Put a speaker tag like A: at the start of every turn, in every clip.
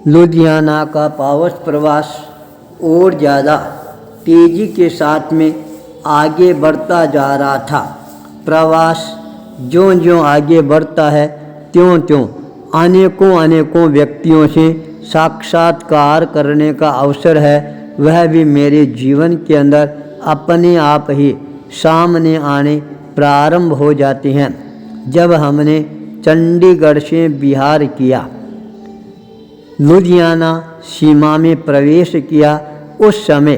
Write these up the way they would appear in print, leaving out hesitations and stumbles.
A: लुधियाना का पावस प्रवास और ज़्यादा तेज़ी के साथ में आगे बढ़ता जा रहा था। प्रवास ज्यों-ज्यों आगे बढ़ता है त्यों-त्यों अनेकों व्यक्तियों से साक्षात्कार करने का अवसर है, वह भी मेरे जीवन के अंदर अपने आप ही सामने आने प्रारंभ हो जाते हैं। जब हमने चंडीगढ़ से बिहार किया, लुधियाना सीमा में प्रवेश किया, उस समय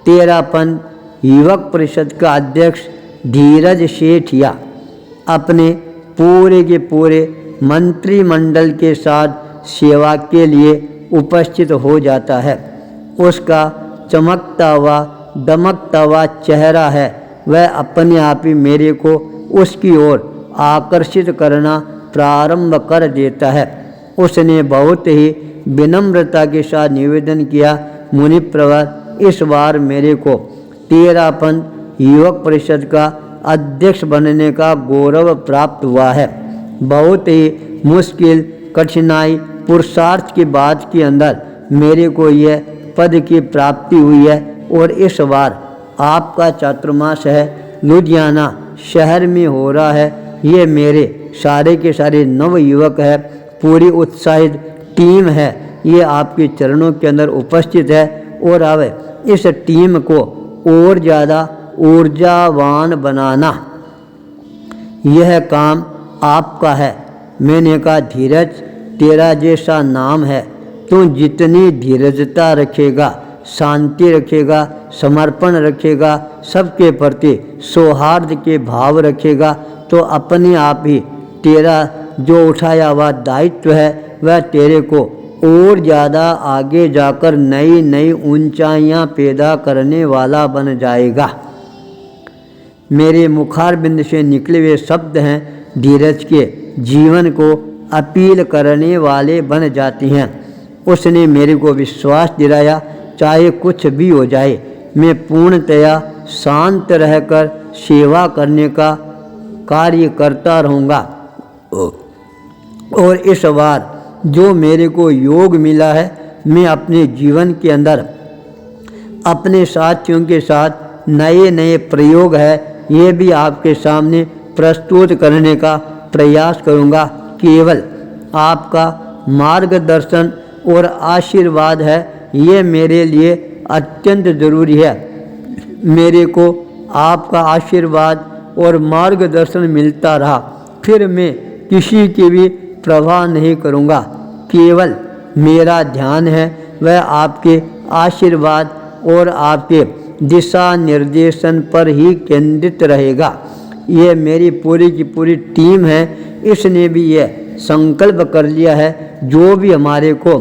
A: तेरापन युवक परिषद का अध्यक्ष धीरज सेठिया अपने पूरे के पूरे मंत्रिमंडल के साथ सेवा के लिए उपस्थित हो जाता है। उसका चमकता हुआ दमकता हुआ चेहरा है, वह अपने आप ही मेरे को उसकी ओर आकर्षित करना प्रारंभ कर देता है। उसने बहुत ही विनम्रता के साथ निवेदन किया, मुनिप्रवर, इस बार मेरे को तेरापन युवक परिषद का अध्यक्ष बनने का गौरव प्राप्त हुआ है। बहुत ही मुश्किल कठिनाई पुरुषार्थ के बाद के अंदर मेरे को यह पद की प्राप्ति हुई है और इस बार आपका चातुर्मास है, लुधियाना शहर में हो रहा है। ये मेरे सारे के सारे नव युवक है, पूरी उत्साहित टीम है, ये आपके चरणों के अंदर उपस्थित है और अब इस टीम को और ज़्यादा ऊर्जावान बनाना, यह काम आपका है। मैंने कहा, धीरज, तेरा जैसा नाम है, तू जितनी धीरजता रखेगा, शांति रखेगा, समर्पण रखेगा, सबके प्रति सौहार्द के भाव रखेगा, तो अपने आप ही तेरा जो उठाया हुआ दायित्व है वह तेरे को और ज़्यादा आगे जाकर नई नई ऊंचाइयां पैदा करने वाला बन जाएगा। मेरे मुखारबिंद से निकले हुए शब्द हैं, धीरज के जीवन को अपील करने वाले बन जाती हैं। उसने मेरे को विश्वास दिलाया, चाहे कुछ भी हो जाए, मैं पूर्णतया शांत रहकर सेवा करने का कार्य करता रहूँगा। और इस बार जो मेरे को योग मिला है, मैं अपने जीवन के अंदर अपने साथियों के साथ नए नए प्रयोग है, ये भी आपके सामने प्रस्तुत करने का प्रयास करूँगा। केवल आपका मार्गदर्शन और आशीर्वाद है, ये मेरे लिए अत्यंत ज़रूरी है। मेरे को आपका आशीर्वाद और मार्गदर्शन मिलता रहा, फिर मैं किसी की भी प्रवाह नहीं करूँगा। केवल मेरा ध्यान है वह आपके आशीर्वाद और आपके दिशा निर्देशन पर ही केंद्रित रहेगा। ये मेरी पूरी की पूरी टीम है, इसने भी यह संकल्प कर लिया है, जो भी हमारे को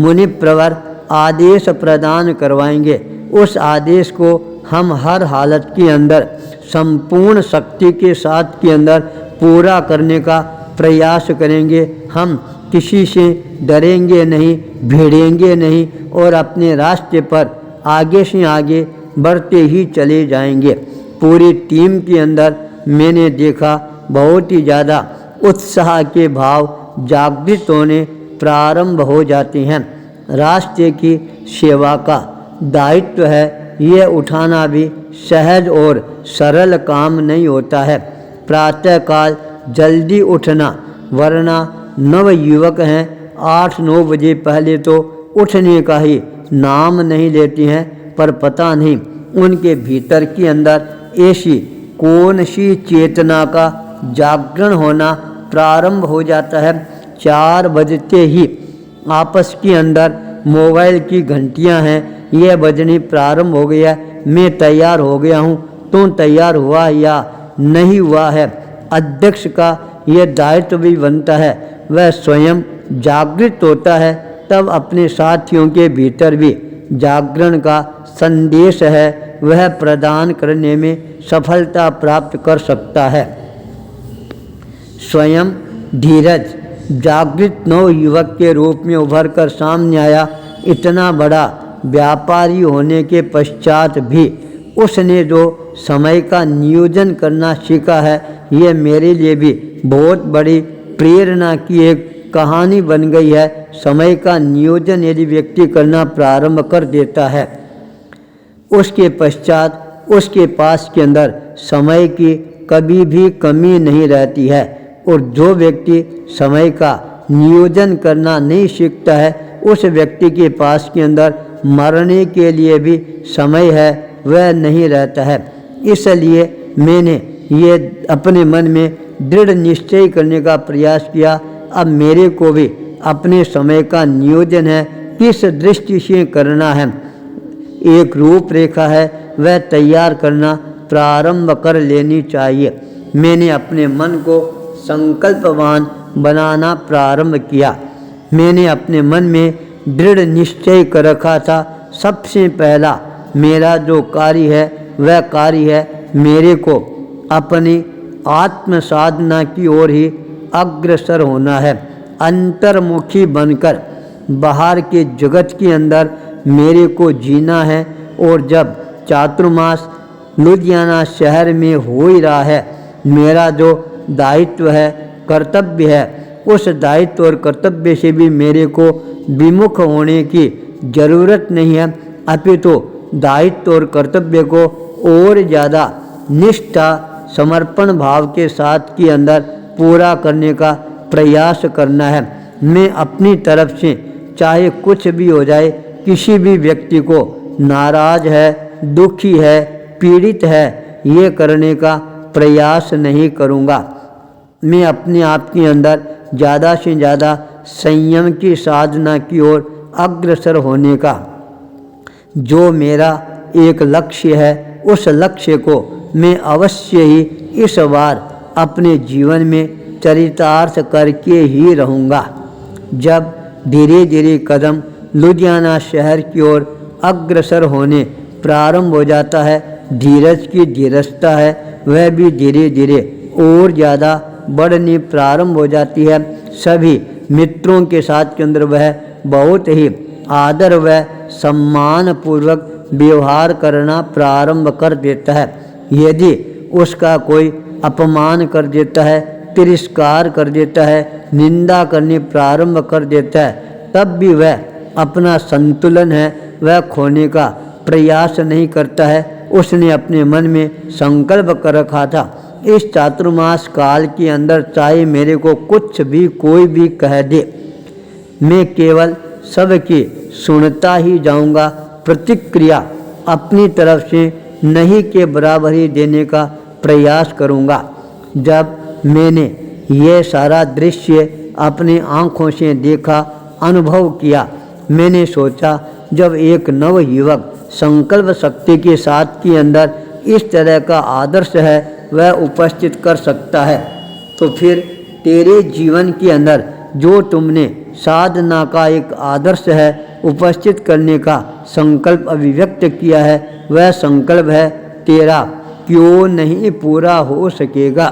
A: मुनिप्रवर आदेश प्रदान करवाएंगे, उस आदेश को हम हर हालत के अंदर संपूर्ण शक्ति के साथ के अंदर पूरा करने का प्रयास करेंगे। हम किसी से डरेंगे नहीं, भिड़ेंगे नहीं और अपने रास्ते पर आगे से आगे बढ़ते ही चले जाएंगे। पूरी टीम के अंदर मैंने देखा बहुत ही ज़्यादा उत्साह के भाव जागृत होने प्रारंभ हो जाते हैं। रास्ते की सेवा का दायित्व है, यह उठाना भी सहज और सरल काम नहीं होता है। प्रातःकाल जल्दी उठना, वरना नव युवक हैं, 8-9 बजे पहले तो उठने का ही नाम नहीं लेते हैं, पर पता नहीं उनके भीतर के अंदर ऐसी कौन सी चेतना का जागरण होना प्रारंभ हो जाता है। 4 बजते ही आपस के अंदर मोबाइल की घंटियां हैं, यह बजनी प्रारंभ हो गया। मैं तैयार हो गया हूँ, तू तैयार हुआ या नहीं हुआ है। अध्यक्ष का यह दायित्व भी बनता है, वह स्वयं जागृत होता है, तब अपने साथियों के भीतर भी जागरण का संदेश है, वह प्रदान करने में सफलता प्राप्त कर सकता है। स्वयं धीरज जागृत नव युवक के रूप में उभर कर सामने आया। इतना बड़ा व्यापारी होने के पश्चात भी उसने जो समय का नियोजन करना सीखा है, ये मेरे लिए भी बहुत बड़ी प्रेरणा की एक कहानी बन गई है। समय का नियोजन यदि व्यक्ति करना प्रारंभ कर देता है, उसके पश्चात उसके पास के अंदर समय की कभी भी कमी नहीं रहती है। और जो व्यक्ति समय का नियोजन करना नहीं सीखता है, उस व्यक्ति के पास के अंदर मरने के लिए भी समय है वह नहीं रहता है। इसलिए मैंने ये अपने मन में दृढ़ निश्चय करने का प्रयास किया, अब मेरे को भी अपने समय का नियोजन है, किस दृष्टि से करना है, एक रूपरेखा है वह तैयार करना प्रारंभ कर लेनी चाहिए। मैंने अपने मन को संकल्पवान बनाना प्रारंभ किया। मैंने अपने मन में दृढ़ निश्चय कर रखा था, सबसे पहला मेरा जो कार्य है वह कार्य है मेरे को अपनी आत्म साधना की ओर ही अग्रसर होना है। अंतर्मुखी बनकर बाहर के जगत के अंदर मेरे को जीना है। और जब चातुर्मास लुधियाना शहर में हो ही रहा है, मेरा जो दायित्व है, कर्तव्य है, उस दायित्व और कर्तव्य से भी मेरे को विमुख होने की जरूरत नहीं है, अपितु दायित्व और कर्तव्य को और ज़्यादा निष्ठा समर्पण भाव के साथ के अंदर पूरा करने का प्रयास करना है। मैं अपनी तरफ से चाहे कुछ भी हो जाए, किसी भी व्यक्ति को नाराज है, दुखी है, पीड़ित है, ये करने का प्रयास नहीं करूँगा। मैं अपने आप के अंदर ज़्यादा से ज़्यादा संयम की साधना की ओर अग्रसर होने का जो मेरा एक लक्ष्य है, उस लक्ष्य को मैं अवश्य ही इस बार अपने जीवन में चरितार्थ करके ही रहूँगा। जब धीरे धीरे कदम लुधियाना शहर की ओर अग्रसर होने प्रारंभ हो जाता है, धीरज की धीरजता है वह भी धीरे धीरे और ज़्यादा बढ़नी प्रारंभ हो जाती है। सभी मित्रों के साथ के अंदर वह बहुत ही आदर व सम्मान पूर्वक व्यवहार करना प्रारंभ कर देता है। यदि उसका कोई अपमान कर देता है, तिरस्कार कर देता है, निंदा करनी प्रारंभ कर देता है, तब भी वह अपना संतुलन है वह खोने का प्रयास नहीं करता है। उसने अपने मन में संकल्प कर रखा था, इस चातुर्मास काल के अंदर चाहे मेरे को कुछ भी कोई भी कह दे, मैं केवल सबकी सुनता ही जाऊंगा, प्रतिक्रिया अपनी तरफ से नहीं के बराबर ही देने का प्रयास करूंगा। जब मैंने ये सारा दृश्य अपनी आँखों से देखा, अनुभव किया, मैंने सोचा जब एक नव युवक संकल्प शक्ति के साथ के अंदर इस तरह का आदर्श है वह उपस्थित कर सकता है, तो फिर तेरे जीवन के अंदर जो तुमने साधना का एक आदर्श है उपस्थित करने का संकल्प अभिव्यक्त किया है, वह संकल्प है तेरा क्यों नहीं पूरा हो सकेगा।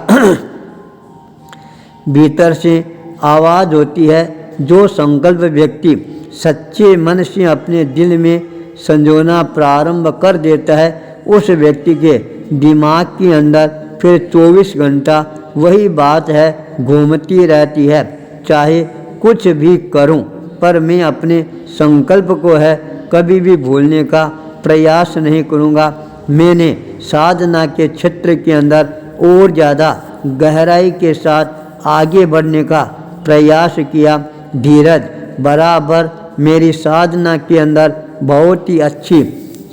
A: भीतर से आवाज़ होती है, जो संकल्प व्यक्ति सच्चे मन से अपने दिल में संजोना प्रारंभ कर देता है, उस व्यक्ति के दिमाग के अंदर फिर 24 घंटा वही बात है घूमती रहती है, चाहे कुछ भी करूं, पर मैं अपने संकल्प को है कभी भी भूलने का प्रयास नहीं करूंगा। मैंने साधना के क्षेत्र के अंदर और ज़्यादा गहराई के साथ आगे बढ़ने का प्रयास किया। धीरज बराबर मेरी साधना के अंदर बहुत ही अच्छी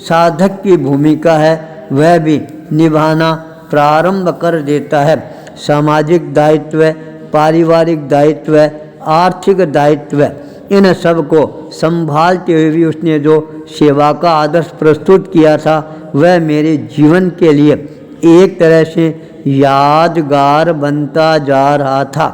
A: साधक की भूमिका है, वह भी निभाना प्रारंभ कर देता है। सामाजिक दायित्व, पारिवारिक दायित्व, आर्थिक दायित्व, इन सब को संभालते हुए भी उसने जो सेवा का आदर्श प्रस्तुत किया था वह मेरे जीवन के लिए एक तरह से यादगार बनता जा रहा था।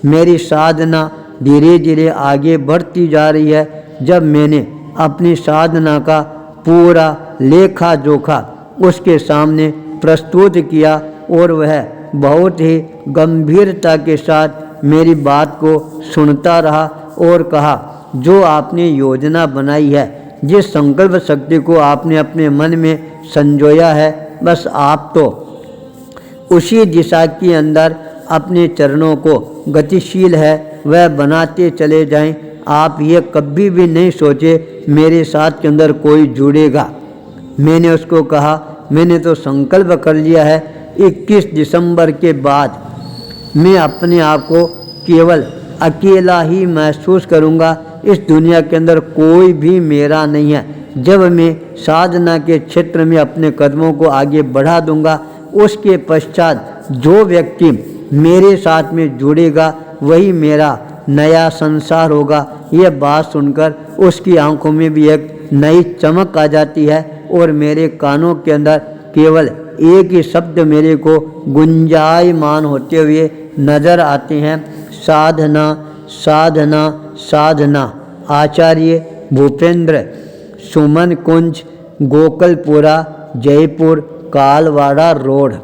A: मेरी साधना धीरे धीरे आगे बढ़ती जा रही है। जब मैंने अपनी साधना का पूरा लेखा जोखा उसके सामने प्रस्तुत किया और वह बहुत ही गंभीरता के साथ मेरी बात को सुनता रहा और कहा, जो आपने योजना बनाई है, जिस संकल्प शक्ति को आपने अपने मन में संजोया है, बस आप तो उसी दिशा के अंदर अपने चरणों को गतिशील है वह बनाते चले जाएं। आप ये कभी भी नहीं सोचे मेरे साथ के अंदर कोई जुड़ेगा। मैंने उसको कहा, मैंने तो संकल्प कर लिया है 21 दिसंबर के बाद मैं अपने आप को केवल अकेला ही महसूस करूँगा। इस दुनिया के अंदर कोई भी मेरा नहीं है। जब मैं साधना के क्षेत्र में अपने कदमों को आगे बढ़ा दूंगा, उसके पश्चात जो व्यक्ति मेरे साथ में जुड़ेगा वही मेरा नया संसार होगा। यह बात सुनकर उसकी आंखों में भी एक नई चमक आ जाती है और मेरे कानों के अंदर केवल एक ही शब्द मेरे को गुंजायमान होते हुए नजर आते हैं, साधना साधना साधना। आचार्य भूपेंद्र, सुमन कुंज, गोकलपुरा, जयपुर, कालवाड़ा रोड।